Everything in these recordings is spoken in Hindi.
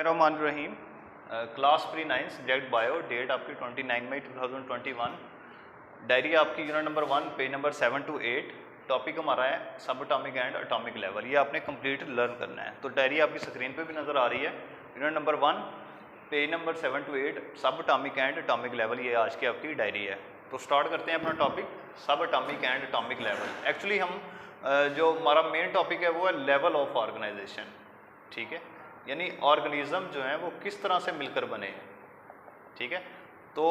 बिस्मिल्लाहिर्रहमानिर्रहीम। Class pre 9 subject bio, date आपकी 29 मई 2021। डायरी आपकी unit number 1 page number 7 to 8। Topic हमारा है सब एटॉमिक एंड एटॉमिक लेवल। ये आपने कंप्लीट लर्न करना है। तो डायरी आपकी स्क्रीन पे भी नज़र आ रही है। Unit number 1 page number 7 to 8 सब एटॉमिक एंड एटॉमिक लेवल, ये आज की आपकी डायरी है। तो स्टार्ट करते हैं अपना टॉपिक सब atomic and atomic level. Actually हम जो हमारा मेन टॉपिक है वो है लेवल ऑफ ऑर्गेनाइजेशन। ठीक है, यानी ऑर्गेनिज्म जो है वो किस तरह से मिलकर बने हैं। ठीक है, तो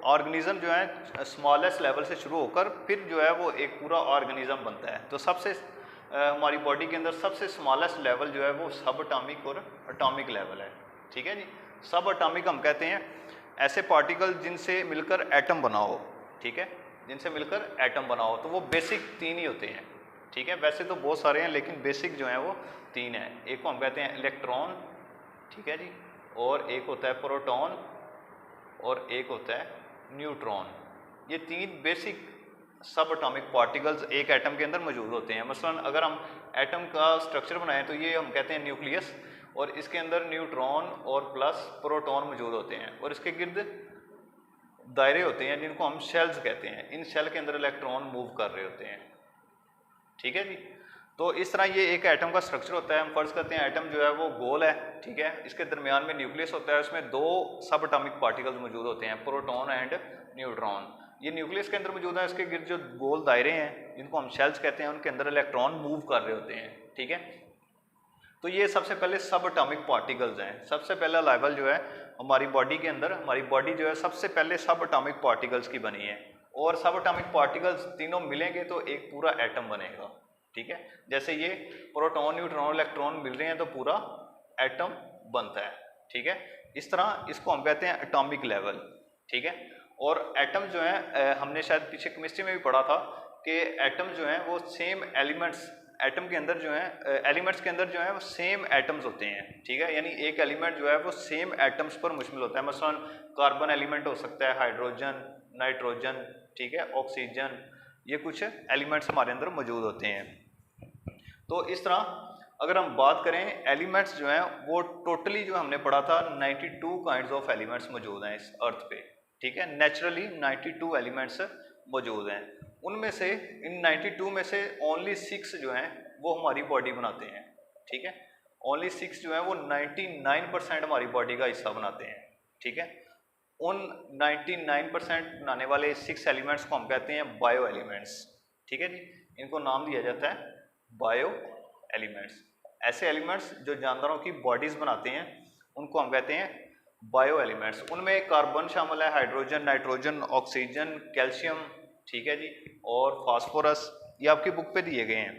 ऑर्गेनिज्म जो है स्मॉलेस्ट लेवल से शुरू होकर फिर जो है वो एक पूरा ऑर्गेनिज्म बनता है। तो सबसे हमारी बॉडी के अंदर सबसे स्मॉलेस्ट लेवल जो है वो सब एटॉमिक और एटॉमिक लेवल है। ठीक है जी, सब एटॉमिक हम कहते हैं ऐसे पार्टिकल जिनसे मिलकर एटम बना हो। ठीक है, जिनसे मिलकर एटम बना हो, तो वो बेसिक 3 ही होते हैं। ठीक है, वैसे तो बहुत सारे हैं लेकिन बेसिक जो है वो 3 है। एक को हम कहते हैं इलेक्ट्रॉन, ठीक है जी, और एक होता है प्रोटॉन और एक होता है न्यूट्रॉन। ये 3 बेसिक सब एटॉमिक पार्टिकल्स एक एटम के अंदर मौजूद होते हैं। मसलन अगर हम एटम का स्ट्रक्चर बनाएं तो ये हम कहते हैं न्यूक्लियस, और इसके अंदर न्यूट्रॉन और प्लस प्रोटॉन मौजूद होते हैं, और इसके गिर्द दायरे होते हैं जिनको हम शेल्स कहते हैं। इन शेल के अंदर इलेक्ट्रॉन मूव कर रहे होते हैं। ठीक है जी, तो इस तरह ये एक एटम का स्ट्रक्चर होता है। हम फर्ज करते हैं एटम जो है वो गोल है। ठीक है, इसके दरमियान में न्यूक्लियस होता है, उसमें 2 सब एटॉमिक पार्टिकल्स मौजूद होते हैं, प्रोटॉन एंड न्यूट्रॉन। ये न्यूक्लियस के अंदर मौजूद है, इसके गिर्द जो गोल दायरे हैं जिनको हम शेल्स कहते हैं, उनके अंदर इलेक्ट्रॉन मूव कर रहे होते हैं। ठीक है, तो ये सबसे पहले सब एटॉमिक पार्टिकल्स हैं। सबसे पहला लेवल जो है हमारी बॉडी के अंदर, हमारी बॉडी जो है सबसे पहले सब एटॉमिक पार्टिकल्स की बनी है, और सब एटॉमिक पार्टिकल्स तीनों मिलेंगे तो एक पूरा एटम बनेगा। ठीक है, जैसे ये प्रोटॉन न्यूट्रॉन इलेक्ट्रॉन मिल रहे हैं तो पूरा एटम बनता है। ठीक है, इस तरह इसको हम कहते हैं एटॉमिक लेवल। ठीक है, और एटम जो है हमने शायद पीछे केमिस्ट्री में भी पढ़ा था कि एटम जो है वो सेम एलिमेंट्स, एटम के अंदर जो है एलिमेंट्स के अंदर जो है वो सेम एटम्स होते हैं। ठीक है, यानी एक एलिमेंट जो है वो सेम एटम्स पर मुश्तमिल होता है। मसलन कार्बन एलिमेंट हो सकता है, हाइड्रोजन, नाइट्रोजन, ठीक है, ऑक्सीजन, ये कुछ एलिमेंट्स हमारे अंदर मौजूद होते हैं। तो इस तरह अगर हम बात करें एलिमेंट्स जो हैं वो टोटली जो हमने पढ़ा था 92 काइंड्स ऑफ एलिमेंट्स मौजूद हैं इस अर्थ पे। ठीक है, नेचुरली 92 एलिमेंट्स मौजूद हैं। उनमें से इन 92 में से ओनली 6 जो हैं वो हमारी बॉडी बनाते हैं। ठीक है, ओनली 6 जो है वो 99% हमारी बॉडी का हिस्सा बनाते हैं। ठीक है, उन 99% बनाने वाले 6 एलिमेंट्स को हम कहते हैं बायो एलिमेंट्स। ठीक है जी, इनको नाम दिया जाता है बायो एलिमेंट्स। ऐसे एलिमेंट्स जो जानवरों की बॉडीज बनाते हैं उनको हम कहते हैं बायो एलिमेंट्स। उनमें कार्बन शामिल है, हाइड्रोजन, नाइट्रोजन, ऑक्सीजन, कैल्शियम, ठीक है जी, और फास्फोरस, ये आपकी बुक पे दिए गए हैं।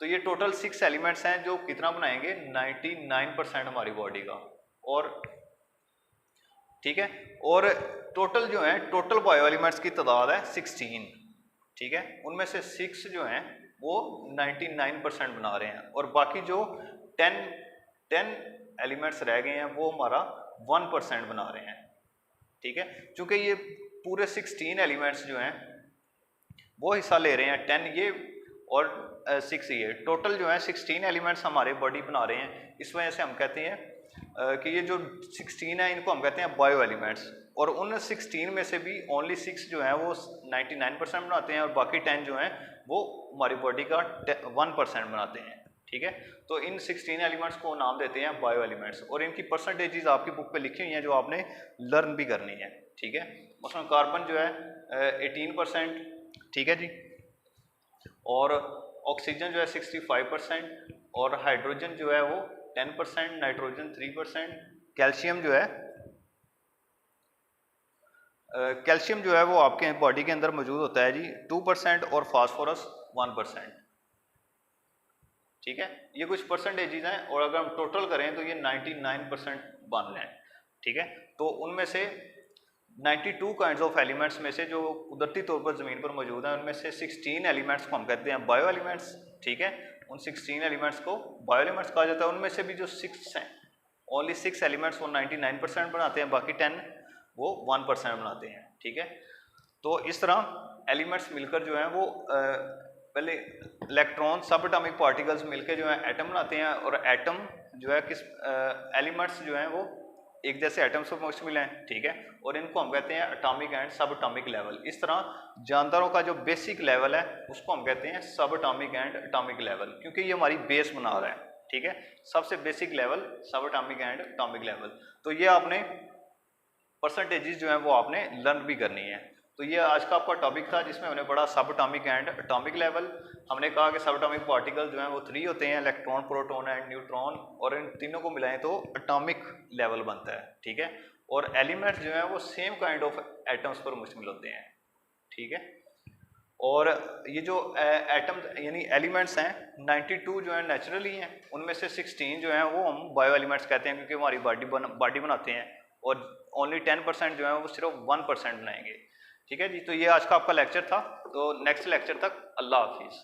तो ये टोटल 6 एलिमेंट्स हैं जो कितना बनाएंगे 99% हमारी बॉडी का। और ठीक है, और टोटल जो है टोटल बायो एलिमेंट्स की तादाद है 16। ठीक है, उनमें से 6 जो हैं वो 99% बना रहे हैं, और बाकी जो 10 एलिमेंट्स रह गए हैं वो हमारा 1% बना रहे हैं। ठीक है, चूंकि ये पूरे 16 एलिमेंट्स जो हैं वो हिस्सा ले रहे हैं, 10 ये और 6 ये, टोटल जो है 16 एलिमेंट्स हमारे बॉडी बना रहे हैं। इस वजह से हम कहते हैं कि ये जो 16 है इनको हम कहते हैं बायो एलिमेंट्स। और उन 16 में से भी ओनली 6 जो है वो 99% बनाते हैं, और बाकी 10 जो हैं वो हमारी बॉडी का 1% बनाते हैं। ठीक है, तो इन 16 एलिमेंट्स को नाम देते हैं बायो एलिमेंट्स, और इनकी परसेंटेजेस आपकी बुक पे लिखी हुई हैं जो आपने लर्न भी करनी है। ठीक है, उसमें कार्बन जो है 18%, ठीक है जी, और ऑक्सीजन जो है 65%, और हाइड्रोजन जो है वो 10%, नाइट्रोजन 3%, कैल्शियम जो है वो आपके बॉडी के अंदर मौजूद होता है जी 2%, और फास्फोरस 1%। ठीक है, ये कुछ परसेंटेजेस हैं, और अगर हम टोटल करें तो ये 99% बन रहे हैं। ठीक है, तो उनमें से 92 काइंड्स ऑफ एलिमेंट्स में से जो कुदरती तौर पर ज़मीन पर मौजूद हैं उनमें से 16 एलिमेंट्स को हम कहते हैं बायो एलिमेंट्स। ठीक है, उन 16 एलिमेंट्स को बायो एलिमेंट्स कहा जाता है। उनमें से भी जो 6 हैं, ओनली 6 एलिमेंट्स वो 99% बनाते हैं, बाकी 10 वो 1% बनाते हैं। ठीक है, तो इस तरह एलिमेंट्स मिलकर जो है वो पहले इलेक्ट्रॉन सब एटॉमिक पार्टिकल्स मिलकर जो है एटम बनाते हैं, और एटम जो है किस एलिमेंट्स जो हैं वो एक जैसे एटम्स पर मुश्तमिल हैं, ठीक है, और इनको हम कहते हैं एटॉमिक एंड सब एटॉमिक लेवल। इस तरह जानदारों का जो बेसिक लेवल है उसको हम कहते हैं सब एटॉमिक एंड एटॉमिक लेवल, क्योंकि ये हमारी बेस बना रहा है, ठीक है, सबसे बेसिक लेवल सब एटॉमिक एंड एटॉमिक लेवल। तो ये आपने परसेंटेजेस जो है वो आपने लर्न भी करनी है। तो ये आज का आपका टॉपिक था जिसमें हमने पढ़ा सब एटॉमिक एंड एटॉमिक लेवल। हमने कहा कि सब एटॉमिक पार्टिकल जो हैं वो 3 होते हैं, इलेक्ट्रॉन, प्रोटॉन एंड न्यूट्रॉन, और इन तीनों को मिलाएं तो एटॉमिक लेवल बनता है, ठीक है। और एलिमेंट्स जो हैं वो सेम काइंड ऑफ एटम्स पर मुश्तमिल होते हैं, ठीक है। और ये जो एटम यानी एलिमेंट्स हैं 92 जो है नेचुरली हैं, उनमें से 16 जो हैं वो हम बायो एलिमेंट्स कहते हैं, क्योंकि हमारी बॉडी बनाते हैं, और ओनली 10% जो है वो सिर्फ 1% बनाएंगे, ठीक है जी। तो ये आज का आपका लेक्चर था, तो नेक्स्ट लेक्चर तक अल्लाह हाफिज़।